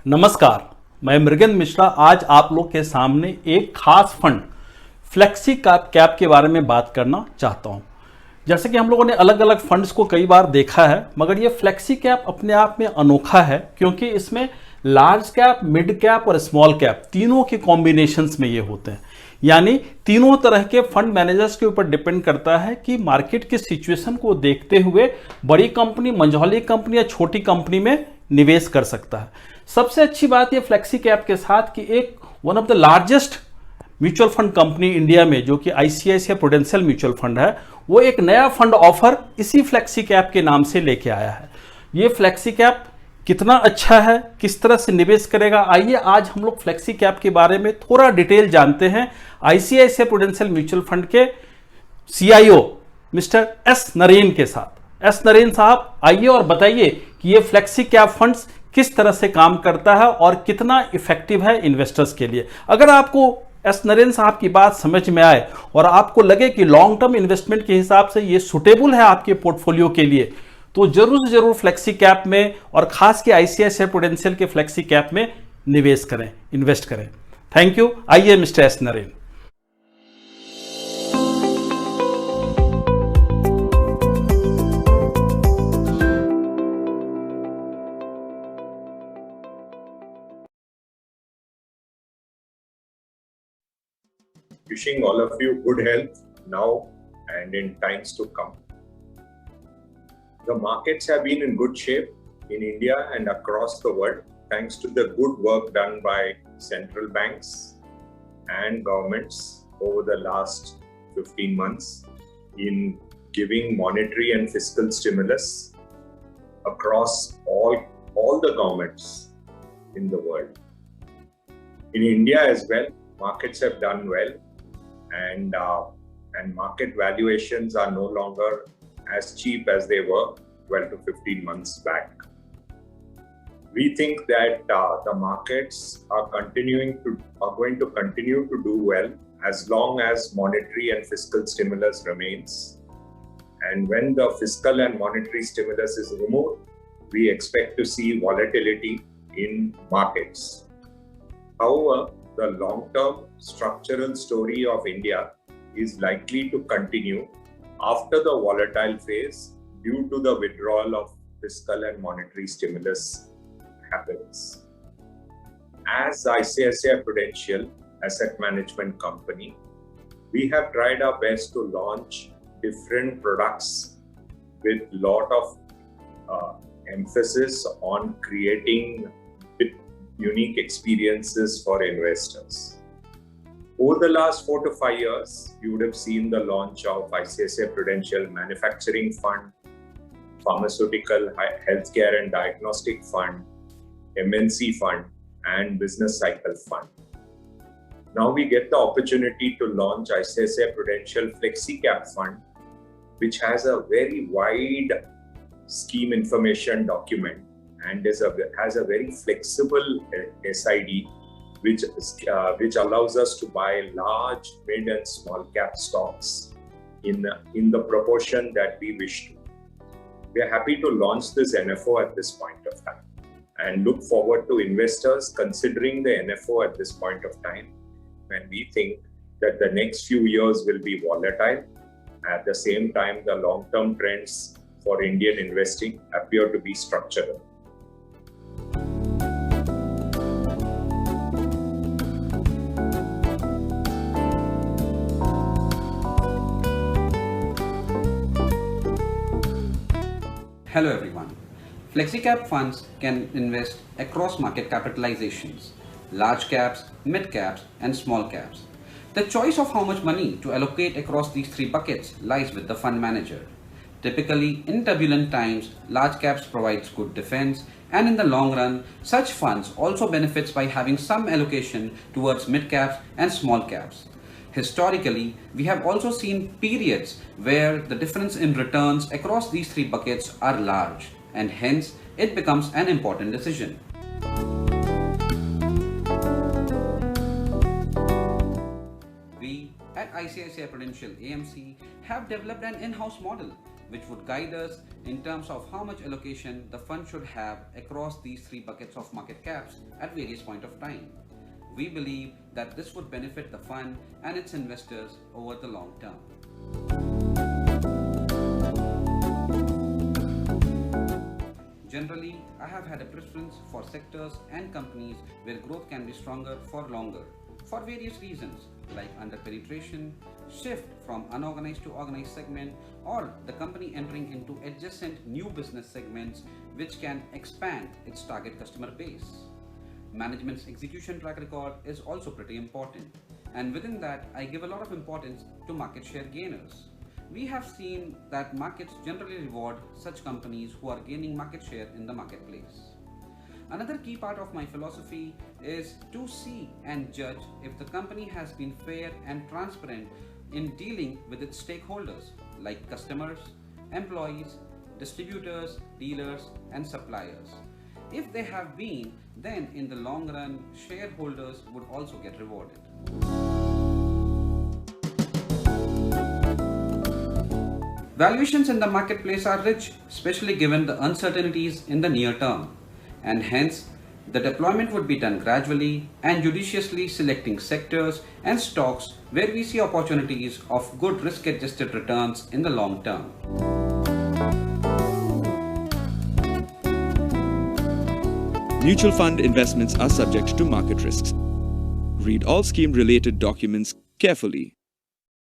नमस्कार, मैं मृगेंद्र मिश्रा आज आप लोग के सामने एक खास फंड फ्लेक्सी कैप के बारे में बात करना चाहता हूं। जैसे कि हम लोगों ने अलग अलग फंड्स को कई बार देखा है, मगर ये फ्लेक्सी कैप अपने आप में अनोखा है क्योंकि इसमें लार्ज कैप, मिड कैप और स्मॉल कैप तीनों के कॉम्बिनेशंस में ये होते हैं। यानी तीनों तरह के फंड मैनेजर्स के ऊपर डिपेंड करता है कि मार्केट की सिचुएशन को देखते हुए बड़ी कंपनी, मंझौली कंपनी या छोटी कंपनी में निवेश कर सकता है। सबसे अच्छी बात ये फ्लेक्सी कैप के साथ कि एक one of the largest mutual fund company India में जो कि आईसीआईसीआई प्रूडेंशियल म्यूचुअल फंड है, वो एक नया फंड ऑफर इसी फ्लेक्सी कैप के नाम से लेके आया है। ये फ्लेक्सी कैप कितना अच्छा है, किस तरह से निवेश करेगा, आइए आज हम लोग फ्लेक्सी कैप के बारे में थोड़ा डिटेल जानते हैं आईसीआईसीआई प्रूडेंशियल म्यूचुअल फंड के सीआईओ मिस्टर एस नरेन के साथ। एस नरेन साहब, आइए और बताइए कि ये फ्लेक्सी कैप फंड्स किस तरह से काम करता है और कितना इफेक्टिव है इन्वेस्टर्स के लिए। अगर आपको एस नरेन साहब की बात समझ में आए और आपको लगे कि लॉन्ग टर्म इन्वेस्टमेंट के हिसाब से ये सुटेबल है आपके पोर्टफोलियो के लिए, तो जरूर से जरूर फ्लेक्सी कैप में और खास के आईसीआईसीआई प्रूडेंशियल के फ्लेक्सी कैप में निवेश करें, इन्वेस्ट करें। Thank you. आइए mister S Naren. Wishing all of you good health now and in times to come. The markets have been in good shape in India and across the world thanks to the good work done by central banks and governments over the last 15 months in giving monetary and fiscal stimulus across all the governments in the world. In India as well, markets have done well. And market valuations are no longer as cheap as they were 12 to 15 months back. We think that the markets are going to continue to do well as long as monetary and fiscal stimulus remains. And when the fiscal and monetary stimulus is removed, we expect to see volatility in markets. However, the long-term structural story of India is likely to continue after the volatile phase due to the withdrawal of fiscal and monetary stimulus happens. As ICICI Prudential Asset Management Company, we have tried our best to launch different products with lot of emphasis on creating unique experiences for investors. Over the last 4 to 5 years, you would have seen the launch of ICICI Prudential Manufacturing Fund, Pharmaceutical, Healthcare and Diagnostic Fund, MNC Fund, and Business Cycle Fund. Now we get the opportunity to launch ICICI Prudential Flexi Cap Fund, which has a very wide scheme information document and has a very flexible SID, which allows us to buy large, mid, and small cap stocks in the proportion that we wish to. We are happy to launch this NFO at this point of time and look forward to investors considering the NFO at this point of time when we think that the next few years will be volatile. At the same time, the long-term trends for Indian investing appear to be structural. Hello everyone. FlexiCap funds can invest across market capitalizations, large caps, mid caps and small caps. The choice of how much money to allocate across these three buckets lies with the fund manager. Typically, in turbulent times, large caps provides good defense, and in the long run, such funds also benefits by having some allocation towards mid caps and small caps. Historically, we have also seen periods where the difference in returns across these three buckets are large, and hence it becomes an important decision. We at ICICI Prudential AMC have developed an in-house model which would guide us in terms of how much allocation the fund should have across these three buckets of market caps at various point of time. We believe that this would benefit the fund and its investors over the long term. Generally, I have had a preference for sectors and companies where growth can be stronger for longer, for various reasons like under-penetration, shift from unorganized to organized segment, or the company entering into adjacent new business segments which can expand its target customer base. Management's execution track record is also pretty important, and within that I give a lot of importance to market share gainers. We have seen that markets generally reward such companies who are gaining market share in the marketplace. Another key part of my philosophy is to see and judge if the company has been fair and transparent in dealing with its stakeholders like customers, employees, distributors, dealers, and suppliers. If they have been, then in the long run, shareholders would also get rewarded. Valuations in the marketplace are rich, especially given the uncertainties in the near term, and hence the deployment would be done gradually and judiciously, selecting sectors and stocks where we see opportunities of good risk-adjusted returns in the long term. Mutual fund investments are subject to market risks. Read all scheme-related documents carefully.